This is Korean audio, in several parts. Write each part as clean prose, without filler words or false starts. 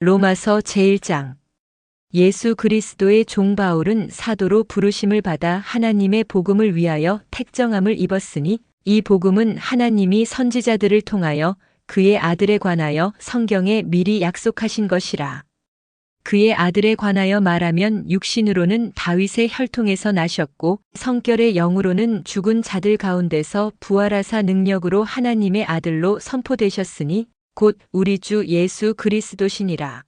로마서 제1장. 예수 그리스도의 종 바울은 사도로 부르심을 받아 하나님의 복음을 위하여 택정함을 입었으니 이 복음은 하나님이 선지자들을 통하여 그의 아들에 관하여 성경에 미리 약속하신 것이라. 그의 아들에 관하여 말하면 육신으로는 다윗의 혈통에서 나셨고 성결의 영으로는 죽은 자들 가운데서 부활하사 능력으로 하나님의 아들로 선포되셨으니 곧 우리 주 예수 그리스도시니라.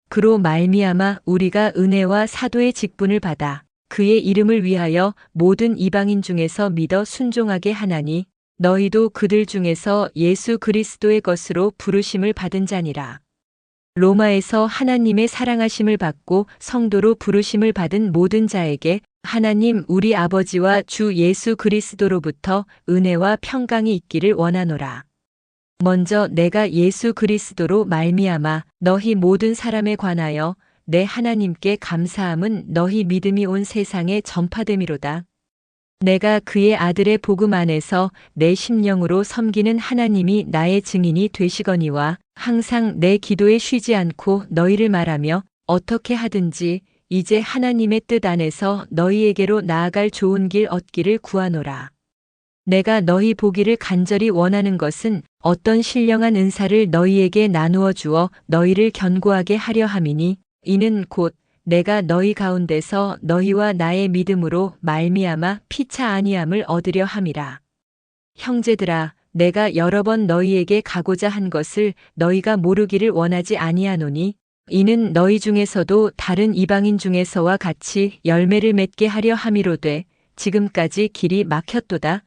그로 말미암아 우리가 은혜와 사도의 직분을 받아 그의 이름을 위하여 모든 이방인 중에서 믿어 순종하게 하나니 너희도 그들 중에서 예수 그리스도의 것으로 부르심을 받은 자니라. 로마에서 하나님의 사랑하심을 받고 성도로 부르심을 받은 모든 자에게 하나님 우리 아버지와 주 예수 그리스도로부터 은혜와 평강이 있기를 원하노라. 먼저 내가 예수 그리스도로 말미암아 너희 모든 사람에 관하여 내 하나님께 감사함은 너희 믿음이 온 세상에 전파됨이로다. 내가 그의 아들의 복음 안에서 내 심령으로 섬기는 하나님이 나의 증인이 되시거니와 항상 내 기도에 쉬지 않고 너희를 말하며 어떻게 하든지 이제 하나님의 뜻 안에서 너희에게로 나아갈 좋은 길 얻기를 구하노라. 내가 너희 보기를 간절히 원하는 것은 어떤 신령한 은사를 너희에게 나누어 주어 너희를 견고하게 하려 함이니 이는 곧 내가 너희 가운데서 너희와 나의 믿음으로 말미암아 피차 아니함을 얻으려 함이라. 형제들아, 내가 여러 번 너희에게 가고자 한 것을 너희가 모르기를 원하지 아니하노니 이는 너희 중에서도 다른 이방인 중에서와 같이 열매를 맺게 하려 함이로되 지금까지 길이 막혔도다.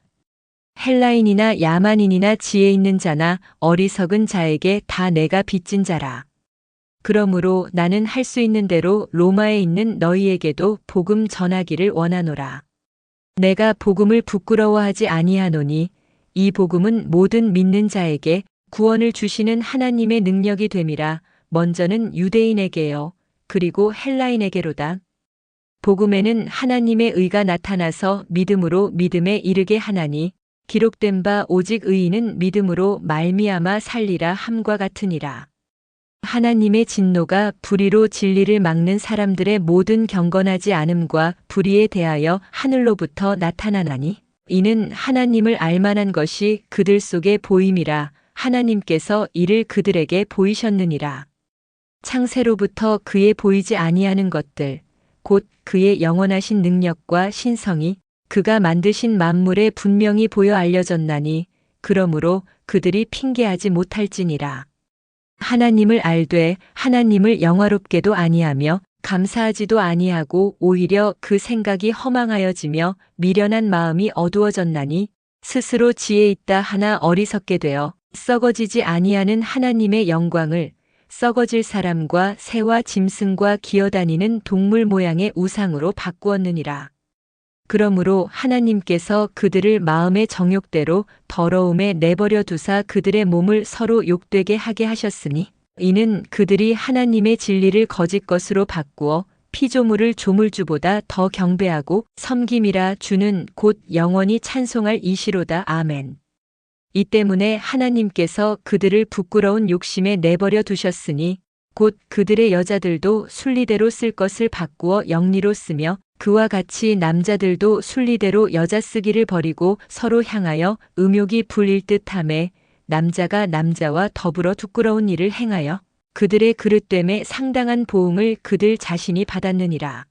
헬라인이나 야만인이나 지혜 있는 자나 어리석은 자에게 다 내가 빚진 자라. 그러므로 나는 할 수 있는 대로 로마에 있는 너희에게도 복음 전하기를 원하노라. 내가 복음을 부끄러워하지 아니하노니 이 복음은 모든 믿는 자에게 구원을 주시는 하나님의 능력이 됨이라. 먼저는 유대인에게요. 그리고 헬라인에게로다. 복음에는 하나님의 의가 나타나서 믿음으로 믿음에 이르게 하나니 기록된 바 오직 의인은 믿음으로 말미암아 살리라 함과 같으니라. 하나님의 진노가 불의로 진리를 막는 사람들의 모든 경건하지 않음과 불의에 대하여 하늘로부터 나타나나니 이는 하나님을 알만한 것이 그들 속에 보임이라. 하나님께서 이를 그들에게 보이셨느니라. 창세로부터 그의 보이지 아니하는 것들 곧 그의 영원하신 능력과 신성이 그가 만드신 만물에 분명히 보여 알려졌나니 그러므로 그들이 핑계하지 못할지니라. 하나님을 알되 하나님을 영화롭게도 아니하며 감사하지도 아니하고 오히려 그 생각이 허망하여지며 미련한 마음이 어두워졌나니 스스로 지혜 있다 하나 어리석게 되어 썩어지지 아니하는 하나님의 영광을 썩어질 사람과 새와 짐승과 기어다니는 동물 모양의 우상으로 바꾸었느니라. 그러므로 하나님께서 그들을 마음의 정욕대로 더러움에 내버려 두사 그들의 몸을 서로 욕되게 하게 하셨으니 이는 그들이 하나님의 진리를 거짓 것으로 바꾸어 피조물을 조물주보다 더 경배하고 섬김이라. 주는 곧 영원히 찬송할 이시로다. 아멘. 이 때문에 하나님께서 그들을 부끄러운 욕심에 내버려 두셨으니 곧 그들의 여자들도 순리대로 쓸 것을 바꾸어 영리로 쓰며 그와 같이 남자들도 순리대로 여자 쓰기를 버리고 서로 향하여 음욕이 불일 듯하매 남자가 남자와 더불어 부끄러운 일을 행하여 그들의 그릇됨에 상당한 보응을 그들 자신이 받았느니라.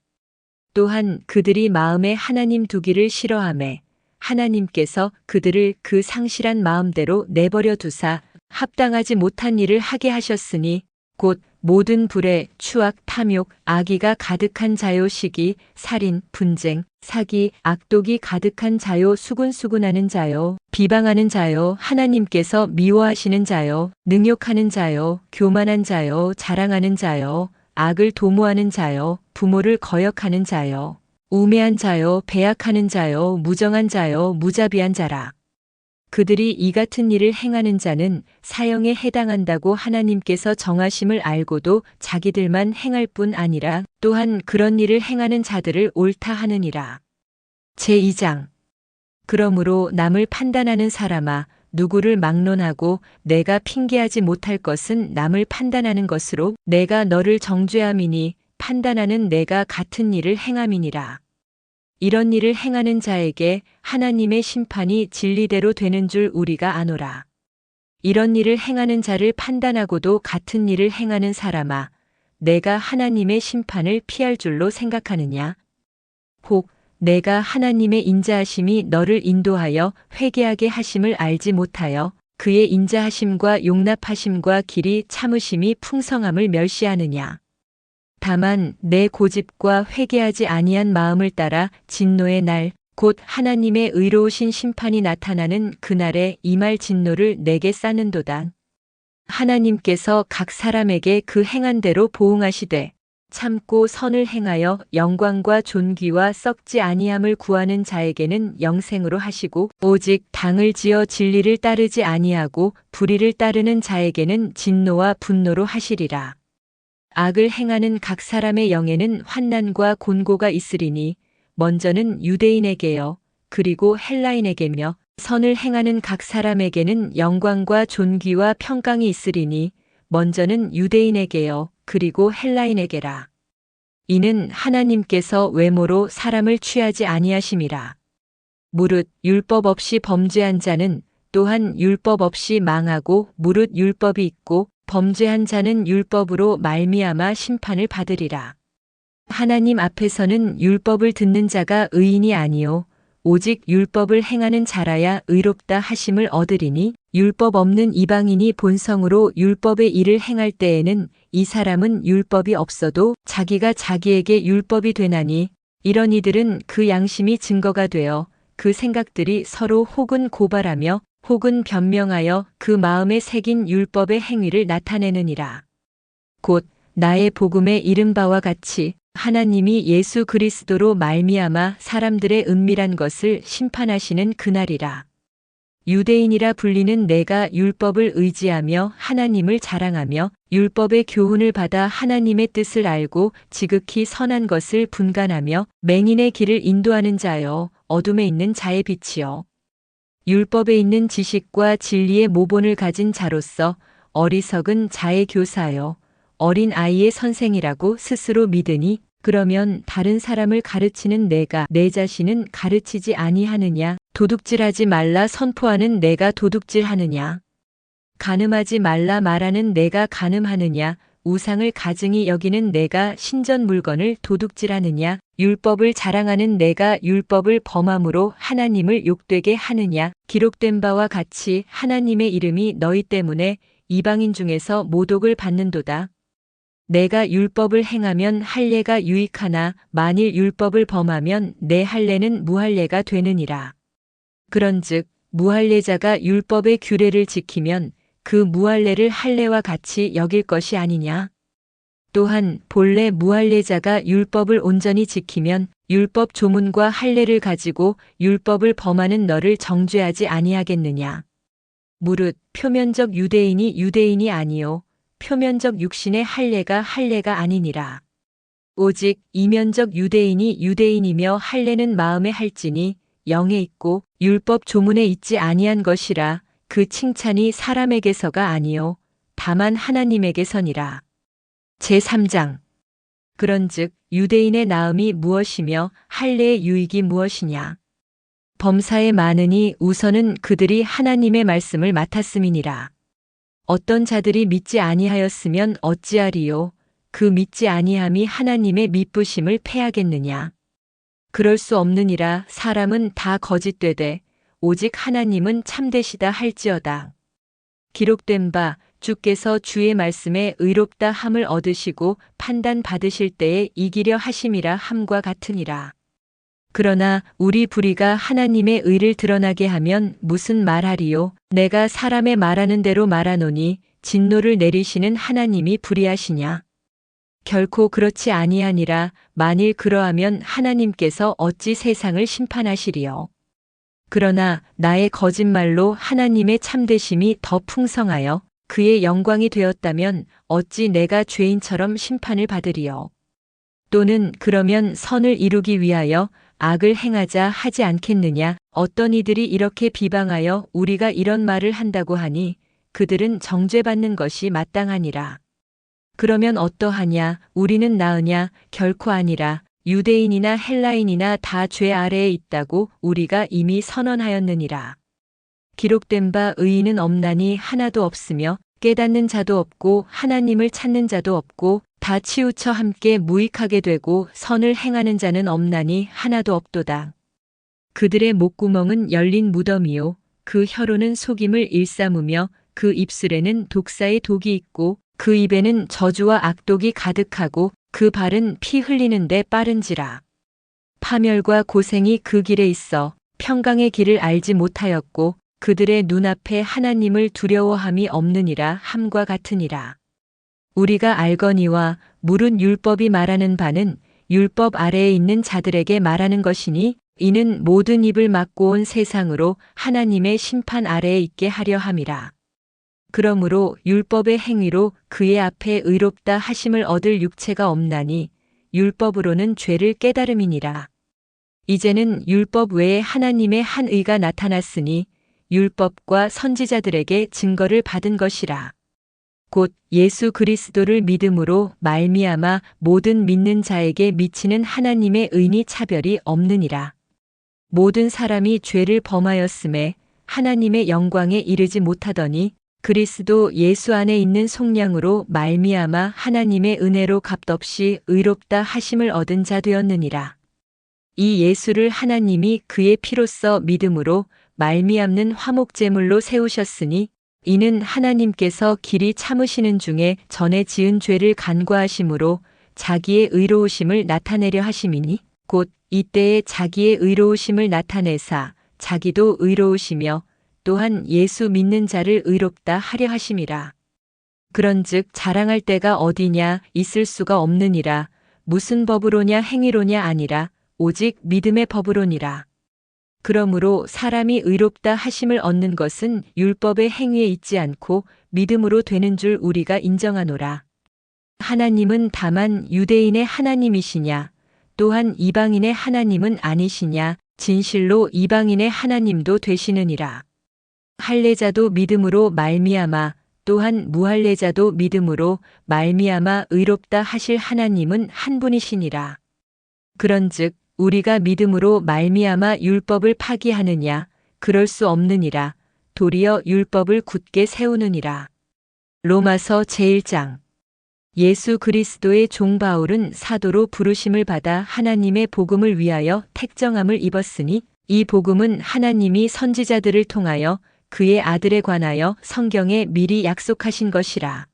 또한 그들이 마음에 하나님 두기를 싫어하매 하나님께서 그들을 그 상실한 마음대로 내버려 두사 합당하지 못한 일을 하게 하셨으니 곧 모든 불의 추악, 탐욕, 악의가 가득한 자요, 시기, 살인, 분쟁, 사기, 악독이 가득한 자요, 수군수군하는 자요, 비방하는 자요, 하나님께서 미워하시는 자요, 능욕하는 자요, 교만한 자요, 자랑하는 자요, 악을 도모하는 자요, 부모를 거역하는 자요, 우매한 자요, 배약하는 자요, 무정한 자요, 무자비한 자라. 그들이 이 같은 일을 행하는 자는 사형에 해당한다고 하나님께서 정하심을 알고도 자기들만 행할 뿐 아니라 또한 그런 일을 행하는 자들을 옳다 하느니라. 제2장. 그러므로 남을 판단하는 사람아, 누구를 막론하고 내가 핑계하지 못할 것은 남을 판단하는 것으로 내가 너를 정죄함이니 판단하는 내가 같은 일을 행함이니라. 이런 일을 행하는 자에게 하나님의 심판이 진리대로 되는 줄 우리가 아노라. 이런 일을 행하는 자를 판단하고도 같은 일을 행하는 사람아, 내가 하나님의 심판을 피할 줄로 생각하느냐? 혹 내가 하나님의 인자하심이 너를 인도하여 회개하게 하심을 알지 못하여 그의 인자하심과 용납하심과 길이 참으심이 풍성함을 멸시하느냐? 다만 내 고집과 회개하지 아니한 마음을 따라 진노의 날, 곧 하나님의 의로우신 심판이 나타나는 그날에 임할 진노를 내게 쌓는도다. 하나님께서 각 사람에게 그 행한 대로 보응하시되 참고 선을 행하여 영광과 존귀와 썩지 아니함을 구하는 자에게는 영생으로 하시고 오직 당을 지어 진리를 따르지 아니하고 불의를 따르는 자에게는 진노와 분노로 하시리라. 악을 행하는 각 사람의 영에는 환난과 곤고가 있으리니 먼저는 유대인에게요 그리고 헬라인에게며 선을 행하는 각 사람에게는 영광과 존귀와 평강이 있으리니 먼저는 유대인에게요 그리고 헬라인에게라. 이는 하나님께서 외모로 사람을 취하지 아니하심이라. 무릇 율법 없이 범죄한 자는 또한 율법 없이 망하고 무릇 율법이 있고 범죄한 자는 율법으로 말미암아 심판을 받으리라. 하나님 앞에서는 율법을 듣는 자가 의인이 아니요 오직 율법을 행하는 자라야 의롭다 하심을 얻으리니 율법 없는 이방인이 본성으로 율법의 일을 행할 때에는 이 사람은 율법이 없어도 자기가 자기에게 율법이 되나니 이런 이들은 그 양심이 증거가 되어 그 생각들이 서로 혹은 고발하며 혹은 변명하여 그 마음에 새긴 율법의 행위를 나타내느니라. 곧 나의 복음에 이른 바와 같이 하나님이 예수 그리스도로 말미암아 사람들의 은밀한 것을 심판하시는 그날이라. 유대인이라 불리는 내가 율법을 의지하며 하나님을 자랑하며 율법의 교훈을 받아 하나님의 뜻을 알고 지극히 선한 것을 분간하며 맹인의 길을 인도하는 자여 어둠에 있는 자의 빛이여. 율법에 있는 지식과 진리의 모본을 가진 자로서 어리석은 자의 교사여 어린 아이의 선생이라고 스스로 믿으니 그러면 다른 사람을 가르치는 내가 내 자신은 가르치지 아니하느냐? 도둑질하지 말라 선포하는 내가 도둑질하느냐? 간음하지 말라 말하는 내가 간음하느냐? 우상을 가증히 여기는 내가 신전 물건을 도둑질하느냐? 율법을 자랑하는 내가 율법을 범함으로 하나님을 욕되게 하느냐? 기록된 바와 같이 하나님의 이름이 너희 때문에 이방인 중에서 모독을 받는도다. 내가 율법을 행하면 할례가 유익하나 만일 율법을 범하면 내 할례는 무할례가 되느니라. 그런즉 무할례자가 율법의 규례를 지키면 그 무할례를 할례와 같이 여길 것이 아니냐. 또한 본래 무할례자가 율법을 온전히 지키면 율법 조문과 할례를 가지고 율법을 범하는 너를 정죄하지 아니하겠느냐. 무릇 표면적 유대인이 유대인이 아니요 표면적 육신의 할례가 할례가 아니니라. 오직 이면적 유대인이 유대인이며 할례는 마음에 할지니 영에 있고 율법 조문에 있지 아니한 것이라. 그 칭찬이 사람에게서가 아니요 다만 하나님에게서니라. 제3장. 그런즉 유대인의 나음이 무엇이며 할례의 유익이 무엇이냐. 범사에 많으니 우선은 그들이 하나님의 말씀을 맡았음이니라. 어떤 자들이 믿지 아니하였으면 어찌하리요. 그 믿지 아니함이 하나님의 미쁘심을 패하겠느냐. 그럴 수 없느니라. 사람은 다 거짓되되 오직 하나님은 참되시다 할지어다. 기록된 바 주께서 주의 말씀에 의롭다 함을 얻으시고 판단 받으실 때에 이기려 하심이라 함과 같으니라. 그러나 우리 불의가 하나님의 의를 드러나게 하면 무슨 말하리요. 내가 사람의 말하는 대로 말하노니 진노를 내리시는 하나님이 불의하시냐. 결코 그렇지 아니하니라. 만일 그러하면 하나님께서 어찌 세상을 심판하시리요. 그러나 나의 거짓말로 하나님의 참되심이 더 풍성하여 그의 영광이 되었다면 어찌 내가 죄인처럼 심판을 받으리요. 또는 그러면 선을 이루기 위하여 악을 행하자 하지 않겠느냐. 어떤 이들이 이렇게 비방하여 우리가 이런 말을 한다고 하니 그들은 정죄받는 것이 마땅하니라. 그러면 어떠하냐? 우리는 나으냐? 결코 아니라. 유대인이나 헬라인이나 다 죄 아래에 있다고 우리가 이미 선언하였느니라. 기록된 바 의인은 없나니 하나도 없으며 깨닫는 자도 없고 하나님을 찾는 자도 없고 다 치우쳐 함께 무익하게 되고 선을 행하는 자는 없나니 하나도 없도다. 그들의 목구멍은 열린 무덤이요 그 혀로는 속임을 일삼으며 그 입술에는 독사의 독이 있고 그 입에는 저주와 악독이 가득하고 그 발은 피 흘리는데 빠른지라. 파멸과 고생이 그 길에 있어 평강의 길을 알지 못하였고 그들의 눈앞에 하나님을 두려워함이 없느니라 함과 같으니라. 우리가 알거니와 물은 율법이 말하는 바는 율법 아래에 있는 자들에게 말하는 것이니 이는 모든 입을 막고 온 세상으로 하나님의 심판 아래에 있게 하려 함이라. 그러므로 율법의 행위로 그의 앞에 의롭다 하심을 얻을 육체가 없나니 율법으로는 죄를 깨달음이니라. 이제는 율법 외에 하나님의 한 의가 나타났으니 율법과 선지자들에게 증거를 받은 것이라. 곧 예수 그리스도를 믿음으로 말미암아 모든 믿는 자에게 미치는 하나님의 의니 차별이 없느니라. 모든 사람이 죄를 범하였음에 하나님의 영광에 이르지 못하더니 그리스도 예수 안에 있는 속량으로 말미암아 하나님의 은혜로 값없이 의롭다 하심을 얻은 자 되었느니라. 이 예수를 하나님이 그의 피로써 믿음으로 말미암는 화목제물로 세우셨으니 이는 하나님께서 길이 참으시는 중에 전에 지은 죄를 간과하심으로 자기의 의로우심을 나타내려 하심이니 곧 이때에 자기의 의로우심을 나타내사 자기도 의로우시며 또한 예수 믿는 자를 의롭다 하려 하심이라. 그런즉 자랑할 때가 어디냐 있을 수가 없느니라. 무슨 법으로냐 행위로냐 아니라 오직 믿음의 법으로니라. 그러므로 사람이 의롭다 하심을 얻는 것은 율법의 행위에 있지 않고 믿음으로 되는 줄 우리가 인정하노라. 하나님은 다만 유대인의 하나님이시냐 또한 이방인의 하나님은 아니시냐 진실로 이방인의 하나님도 되시느니라. 할례자도 믿음으로 말미암아 또한 무할례자도 믿음으로 말미암아 의롭다 하실 하나님은 한 분이시니라. 그런즉 우리가 믿음으로 말미암아 율법을 파기하느냐 그럴 수 없느니라. 도리어 율법을 굳게 세우느니라. 로마서 제1장. 예수 그리스도의 종 바울은 사도로 부르심을 받아 하나님의 복음을 위하여 택정함을 입었으니 이 복음은 하나님이 선지자들을 통하여 그의 아들에 관하여 성경에 미리 약속하신 것이라.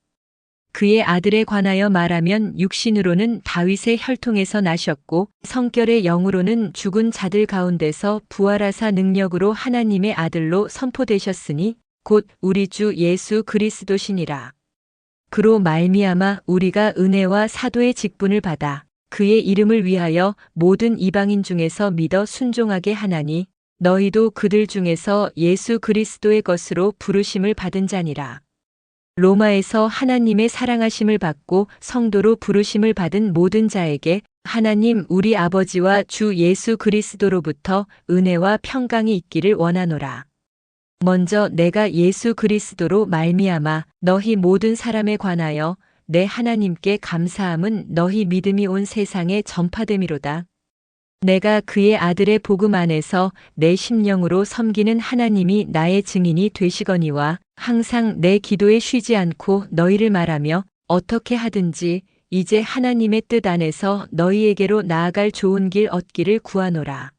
그의 아들에 관하여 말하면 육신으로는 다윗의 혈통에서 나셨고 성결의 영으로는 죽은 자들 가운데서 부활하사 능력으로 하나님의 아들로 선포되셨으니 곧 우리 주 예수 그리스도시니라. 그로 말미암아 우리가 은혜와 사도의 직분을 받아 그의 이름을 위하여 모든 이방인 중에서 믿어 순종하게 하나니 너희도 그들 중에서 예수 그리스도의 것으로 부르심을 받은 자니라. 로마에서 하나님의 사랑하심을 받고 성도로 부르심을 받은 모든 자에게 하나님 우리 아버지와 주 예수 그리스도로부터 은혜와 평강이 있기를 원하노라. 먼저 내가 예수 그리스도로 말미암아 너희 모든 사람에 관하여 내 하나님께 감사함은 너희 믿음이 온 세상에 전파됨이로다. 내가 그의 아들의 복음 안에서 내 심령으로 섬기는 하나님이 나의 증인이 되시거니와 항상 내 기도에 쉬지 않고 너희를 말하며 어떻게 하든지 이제 하나님의 뜻 안에서 너희에게로 나아갈 좋은 길 얻기를 구하노라.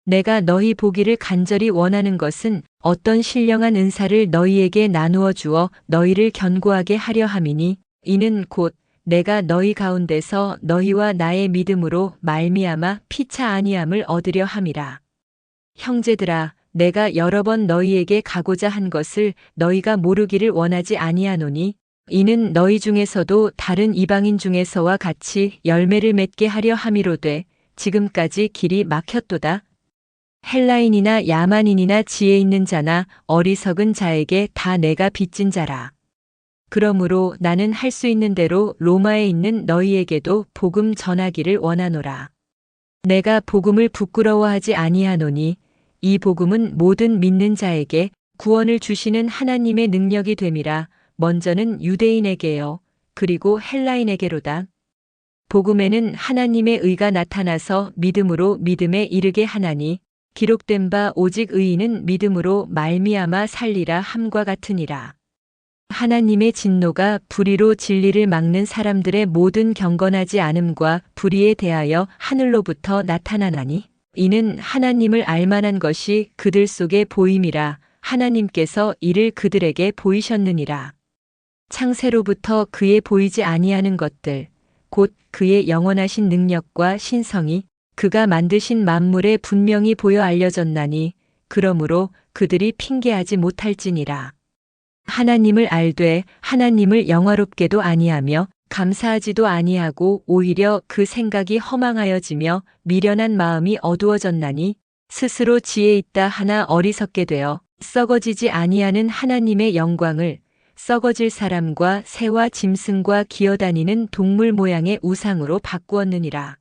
내가 너희 보기를 간절히 원하는 것은 어떤 신령한 은사를 너희에게 나누어 주어 너희를 견고하게 하려 함이니 이는 곧 내가 너희 가운데서 너희와 나의 믿음으로 말미암아 피차 아니함을 얻으려 함이라. 형제들아, 내가 여러 번 너희에게 가고자 한 것을 너희가 모르기를 원하지 아니하노니 이는 너희 중에서도 다른 이방인 중에서와 같이 열매를 맺게 하려 함이로되 지금까지 길이 막혔도다. 헬라인이나 야만인이나 지혜 있는 자나 어리석은 자에게 다 내가 빚진 자라. 그러므로 나는 할 수 있는 대로 로마에 있는 너희에게도 복음 전하기를 원하노라. 내가 복음을 부끄러워하지 아니하노니 이 복음은 모든 믿는 자에게 구원을 주시는 하나님의 능력이 됨이라. 먼저는 유대인에게요. 그리고 헬라인에게로다. 복음에는 하나님의 의가 나타나서 믿음으로 믿음에 이르게 하나니 기록된 바 오직 의인은 믿음으로 말미암아 살리라 함과 같으니라. 하나님의 진노가 불의로 진리를 막는 사람들의 모든 경건하지 않음과 불의에 대하여 하늘로부터 나타나나니 이는 하나님을 알만한 것이 그들 속에 보임이라. 하나님께서 이를 그들에게 보이셨느니라. 창세로부터 그의 보이지 아니하는 것들 곧 그의 영원하신 능력과 신성이 그가 만드신 만물에 분명히 보여 알려졌나니 그러므로 그들이 핑계하지 못할지니라. 하나님을 알되 하나님을 영화롭게도 아니하며 감사하지도 아니하고 오히려 그 생각이 허망하여지며 미련한 마음이 어두워졌나니 스스로 지혜 있다 하나 어리석게 되어 썩어지지 아니하는 하나님의 영광을 썩어질 사람과 새와 짐승과 기어다니는 동물 모양의 우상으로 바꾸었느니라.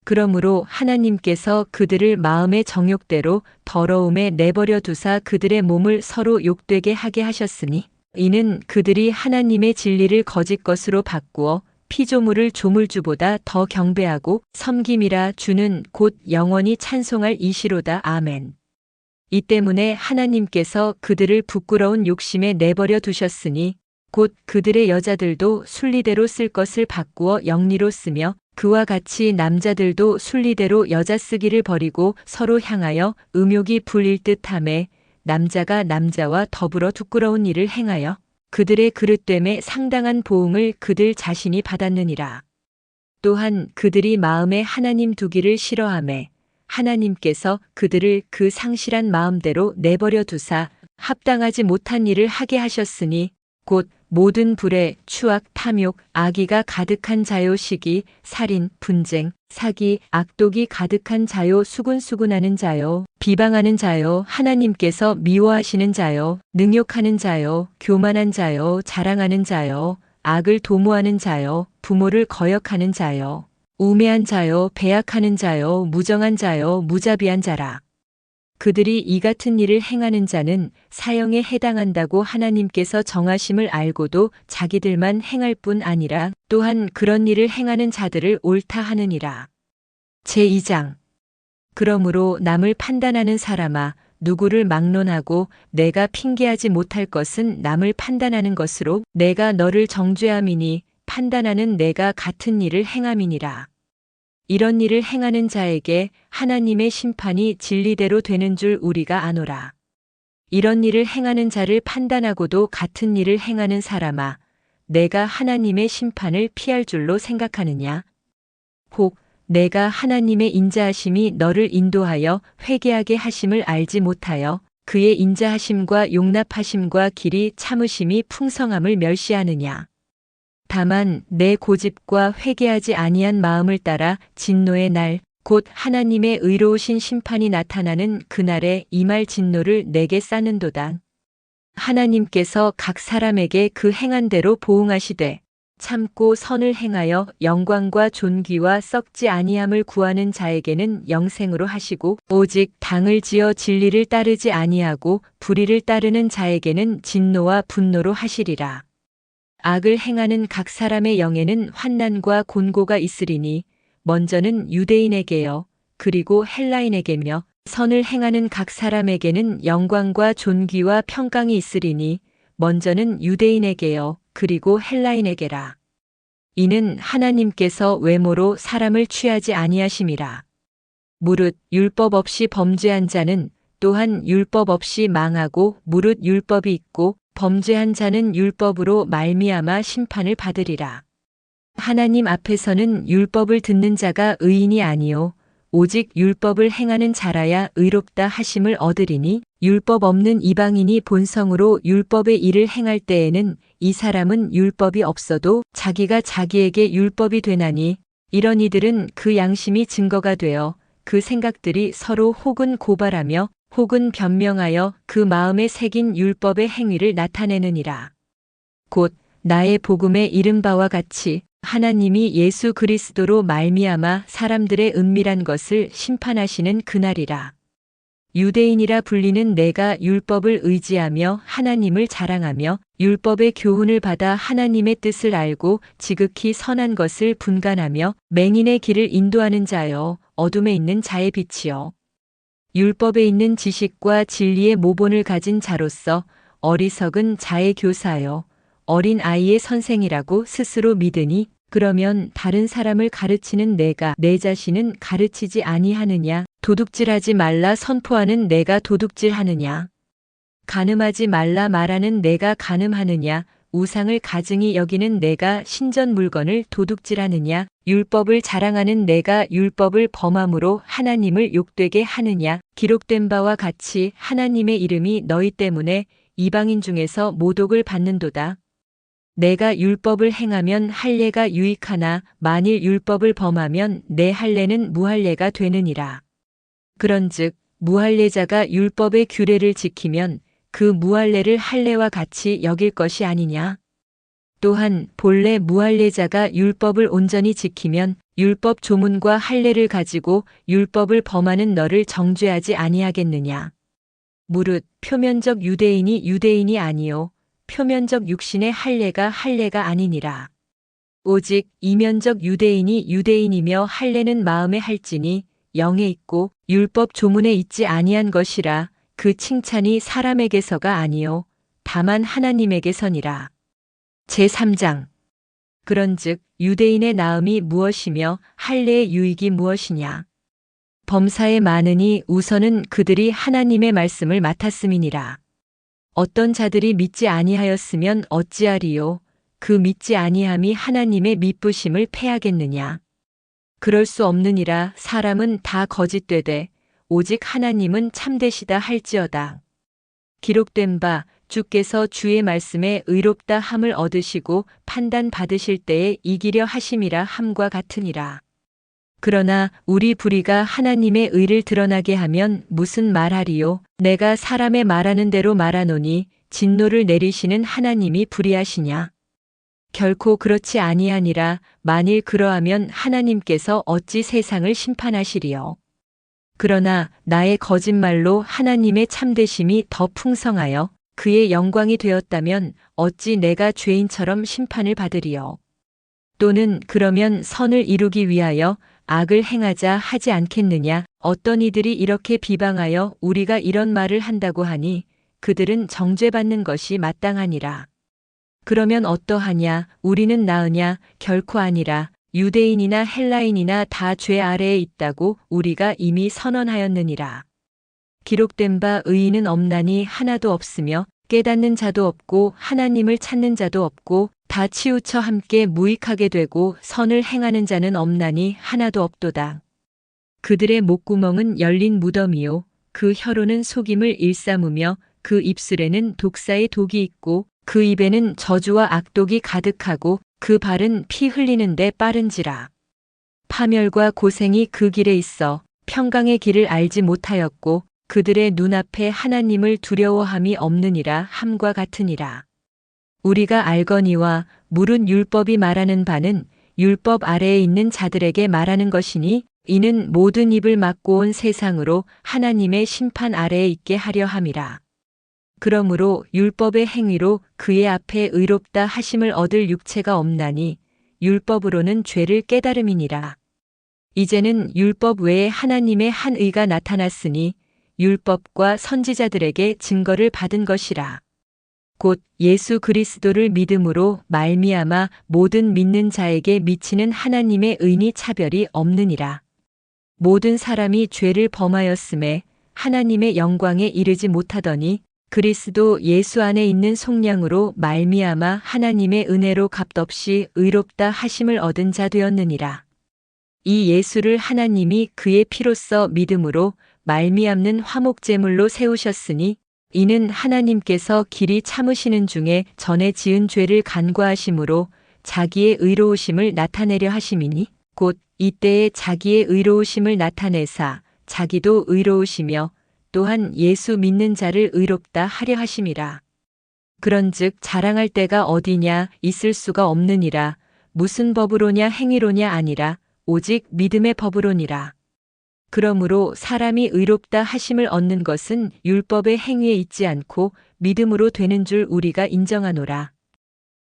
그러므로 하나님께서 그들을 마음의 정욕대로 더러움에 내버려 두사 그들의 몸을 서로 욕되게 하게 하셨으니 이는 그들이 하나님의 진리를 거짓 것으로 바꾸어 피조물을 조물주보다 더 경배하고 섬김이라. 주는 곧 영원히 찬송할 이시로다. 아멘. 이 때문에 하나님께서 그들을 부끄러운 욕심에 내버려 두셨으니 곧 그들의 여자들도 순리대로 쓸 것을 바꾸어 영리로 쓰며 그와 같이 남자들도 순리대로 여자 쓰기를 버리고 서로 향하여 음욕이 불일 듯하매 남자가 남자와 더불어 부끄러운 일을 행하여 그들의 그릇됨에 상당한 보응을 그들 자신이 받았느니라. 또한 그들이 마음에 하나님 두기를 싫어하매 하나님께서 그들을 그 상실한 마음대로 내버려 두사 합당하지 못한 일을 하게 하셨으니 곧 모든 불의 추악, 탐욕, 악의가 가득한 자요, 시기, 살인, 분쟁, 사기, 악독이 가득한 자요, 수군수군하는 자요, 비방하는 자요, 하나님께서 미워하시는 자요, 능욕하는 자요, 교만한 자요, 자랑하는 자요, 악을 도모하는 자요, 부모를 거역하는 자요, 우매한 자요, 배약하는 자요, 무정한 자요, 무자비한 자라. 그들이 이 같은 일을 행하는 자는 사형에 해당한다고 하나님께서 정하심을 알고도 자기들만 행할 뿐 아니라 또한 그런 일을 행하는 자들을 옳다 하느니라. 제2장. 그러므로 남을 판단하는 사람아, 누구를 막론하고 내가 핑계하지 못할 것은 남을 판단하는 것으로 내가 너를 정죄함이니 판단하는 내가 같은 일을 행함이니라. 이런 일을 행하는 자에게 하나님의 심판이 진리대로 되는 줄 우리가 아노라. 이런 일을 행하는 자를 판단하고도 같은 일을 행하는 사람아, 내가 하나님의 심판을 피할 줄로 생각하느냐? 혹 내가 하나님의 인자하심이 너를 인도하여 회개하게 하심을 알지 못하여 그의 인자하심과 용납하심과 길이 참으심이 풍성함을 멸시하느냐? 다만 내 고집과 회개하지 아니한 마음을 따라 진노의 날, 곧 하나님의 의로우신 심판이 나타나는 그날에 임할 진노를 내게 쌓는도다. 하나님께서 각 사람에게 그 행한 대로 보응하시되 참고 선을 행하여 영광과 존귀와 썩지 아니함을 구하는 자에게는 영생으로 하시고 오직 당을 지어 진리를 따르지 아니하고 불의를 따르는 자에게는 진노와 분노로 하시리라. 악을 행하는 각 사람의 영에는 환난과 곤고가 있으리니 먼저는 유대인에게요 그리고 헬라인에게며 선을 행하는 각 사람에게는 영광과 존귀와 평강이 있으리니 먼저는 유대인에게요 그리고 헬라인에게라. 이는 하나님께서 외모로 사람을 취하지 아니하심이라. 무릇 율법 없이 범죄한 자는 또한 율법 없이 망하고 무릇 율법이 있고 범죄한 자는 율법으로 말미암아 심판을 받으리라. 하나님 앞에서는 율법을 듣는 자가 의인이 아니요 오직 율법을 행하는 자라야 의롭다 하심을 얻으리니 율법 없는 이방인이 본성으로 율법의 일을 행할 때에는 이 사람은 율법이 없어도 자기가 자기에게 율법이 되나니 이런 이들은 그 양심이 증거가 되어 그 생각들이 서로 혹은 고발하며 혹은 변명하여 그 마음에 새긴 율법의 행위를 나타내느니라. 곧 나의 복음에 이른 바와 같이 하나님이 예수 그리스도로 말미암아 사람들의 은밀한 것을 심판하시는 그날이라. 유대인이라 불리는 내가 율법을 의지하며 하나님을 자랑하며 율법의 교훈을 받아 하나님의 뜻을 알고 지극히 선한 것을 분간하며 맹인의 길을 인도하는 자여, 어둠에 있는 자의 빛이여. 율법에 있는 지식과 진리의 모본을 가진 자로서 어리석은 자의 교사여, 어린 아이의 선생이라고 스스로 믿으니, 그러면 다른 사람을 가르치는 내가 내 자신은 가르치지 아니하느냐? 도둑질하지 말라 선포하는 내가 도둑질하느냐? 간음하지 말라 말하는 내가 간음하느냐? 우상을 가증히 여기는 내가 신전 물건을 도둑질하느냐? 율법을 자랑하는 내가 율법을 범함으로 하나님을 욕되게 하느냐? 기록된 바와 같이 하나님의 이름이 너희 때문에 이방인 중에서 모독을 받는도다. 내가 율법을 행하면 할례가 유익하나 만일 율법을 범하면 내 할례는 무할례가 되느니라. 그런즉 무할례자가 율법의 규례를 지키면 그 무할례를 할례와 같이 여길 것이 아니냐. 또한 본래 무할례자가 율법을 온전히 지키면 율법 조문과 할례를 가지고 율법을 범하는 너를 정죄하지 아니하겠느냐. 무릇 표면적 유대인이 유대인이 아니요 표면적 육신의 할례가 할례가 아니니라. 오직 이면적 유대인이 유대인이며 할례는 마음에 할지니 영에 있고 율법 조문에 있지 아니한 것이라. 그 칭찬이 사람에게서가 아니요 다만 하나님에게서니라. 제3장. 그런즉 유대인의 나음이 무엇이며 할례의 유익이 무엇이냐. 범사에 많으니 우선은 그들이 하나님의 말씀을 맡았음이니라. 어떤 자들이 믿지 아니하였으면 어찌하리요. 그 믿지 아니함이 하나님의 미쁘심을 패하겠느냐. 그럴 수 없느니라. 사람은 다 거짓되되 오직 하나님은 참되시다 할지어다. 기록된 바 주께서 주의 말씀에 의롭다 함을 얻으시고 판단 받으실 때에 이기려 하심이라 함과 같으니라. 그러나 우리 불의가 하나님의 의를 드러나게 하면 무슨 말하리요. 내가 사람의 말하는 대로 말하노니 진노를 내리시는 하나님이 불의하시냐. 결코 그렇지 아니하니라. 만일 그러하면 하나님께서 어찌 세상을 심판하시리요. 그러나 나의 거짓말로 하나님의 참되심이 더 풍성하여 그의 영광이 되었다면 어찌 내가 죄인처럼 심판을 받으리요. 또는 그러면 선을 이루기 위하여 악을 행하자 하지 않겠느냐. 어떤 이들이 이렇게 비방하여 우리가 이런 말을 한다고 하니 그들은 정죄받는 것이 마땅하니라. 그러면 어떠하냐. 우리는 나으냐. 결코 아니라. 유대인이나 헬라인이나 다 죄 아래에 있다고 우리가 이미 선언하였느니라. 기록된 바 의인은 없나니 하나도 없으며 깨닫는 자도 없고 하나님을 찾는 자도 없고 다 치우쳐 함께 무익하게 되고 선을 행하는 자는 없나니 하나도 없도다. 그들의 목구멍은 열린 무덤이요 그 혀로는 속임을 일삼으며 그 입술에는 독사의 독이 있고 그 입에는 저주와 악독이 가득하고 그 발은 피 흘리는데 빠른지라. 파멸과 고생이 그 길에 있어 평강의 길을 알지 못하였고 그들의 눈앞에 하나님을 두려워함이 없느니라 함과 같으니라. 우리가 알거니와 물은 율법이 말하는 바는 율법 아래에 있는 자들에게 말하는 것이니 이는 모든 입을 막고 온 세상으로 하나님의 심판 아래에 있게 하려 함이라. 그러므로 율법의 행위로 그의 앞에 의롭다 하심을 얻을 육체가 없나니 율법으로는 죄를 깨달음이니라. 이제는 율법 외에 하나님의 한 의가 나타났으니 율법과 선지자들에게 증거를 받은 것이라. 곧 예수 그리스도를 믿음으로 말미암아 모든 믿는 자에게 미치는 하나님의 의니 차별이 없느니라. 모든 사람이 죄를 범하였음에 하나님의 영광에 이르지 못하더니 그리스도 예수 안에 있는 속량으로 말미암아 하나님의 은혜로 값없이 의롭다 하심을 얻은 자 되었느니라. 이 예수를 하나님이 그의 피로써 믿음으로 말미암는 화목제물로 세우셨으니 이는 하나님께서 길이 참으시는 중에 전에 지은 죄를 간과하심으로 자기의 의로우심을 나타내려 하심이니 곧 이때에 자기의 의로우심을 나타내사 자기도 의로우시며 또한 예수 믿는 자를 의롭다 하려 하심이라. 그런즉 자랑할 데가 어디냐 있을 수가 없느니라. 무슨 법으로냐 행위로냐 아니라 오직 믿음의 법으로니라. 그러므로 사람이 의롭다 하심을 얻는 것은 율법의 행위에 있지 않고 믿음으로 되는 줄 우리가 인정하노라.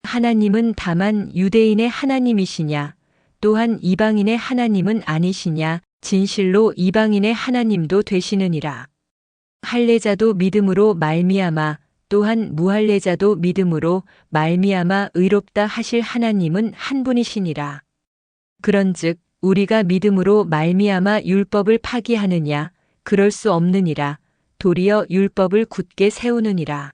하나님은 다만 유대인의 하나님이시냐, 또한 이방인의 하나님은 아니시냐, 진실로 이방인의 하나님도 되시느니라. 할례자도 믿음으로 말미암아, 또한 무할례자도 믿음으로 말미암아 의롭다 하실 하나님은 한 분이시니라. 그런즉 우리가 믿음으로 말미암아 율법을 파기하느냐, 그럴 수 없느니라. 도리어 율법을 굳게 세우느니라.